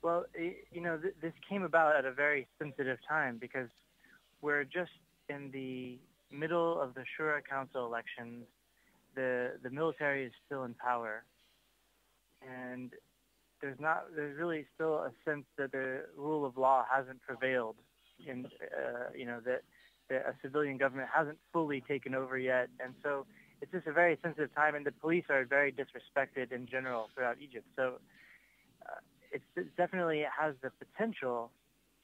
Well, this came about at a very sensitive time because we're just in the middle of the Shura Council elections. The military is still in power, and there's really still a sense that the rule of law hasn't prevailed, and that a civilian government hasn't fully taken over yet, and so it's just a very sensitive time, and the police are very disrespected in general throughout Egypt. So it definitely has the potential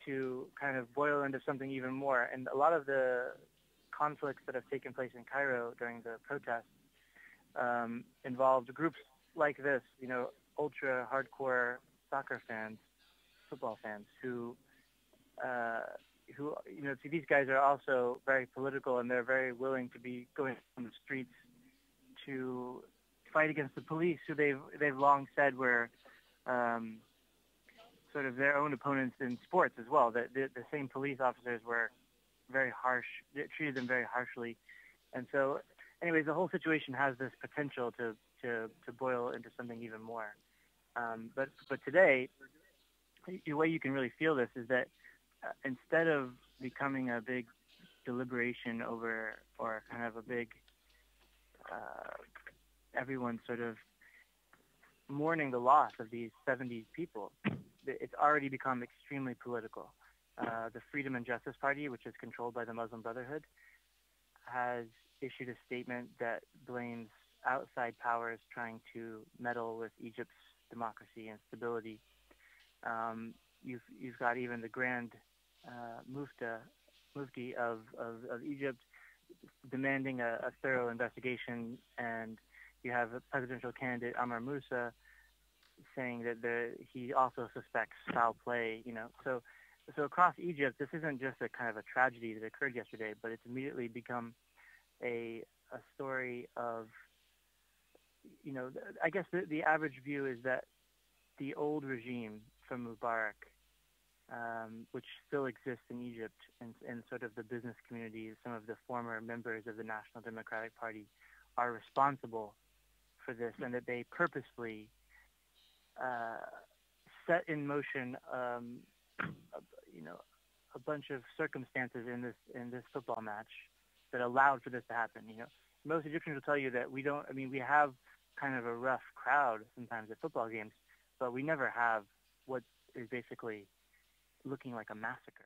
to kind of boil into something even more. And a lot of the conflicts that have taken place in Cairo during the protests involved groups like this, ultra hardcore soccer fans, football fans, see, these guys are also very political, and they're very willing to be going on the streets to fight against the police, who they've long said were sort of their own opponents in sports as well. The same police officers were very harsh, treated them very harshly, and so, anyways, the whole situation has this potential to boil into something even more. But today, the way you can really feel this is that instead of becoming a big deliberation over, or kind of a big everyone sort of mourning the loss of these 70 people, it's already become extremely political. The Freedom and Justice Party, which is controlled by the Muslim Brotherhood, has issued a statement that blames outside powers trying to meddle with Egypt's democracy and stability. You've got even the Grand Mufti of Egypt demanding a thorough investigation, and you have a presidential candidate, Amr Musa, saying that he also suspects foul play. So across Egypt, this isn't just a kind of a tragedy that occurred yesterday, but it's immediately become a story of, I guess the average view is that the old regime from Mubarak, which still exists in Egypt and sort of the business community, some of the former members of the National Democratic Party are responsible for this, and that they purposely set in motion, a bunch of circumstances in this football match that allowed for this to happen. Most Egyptians will tell you that we have kind of a rough crowd sometimes at football games, but we never have what is basically looking like a massacre.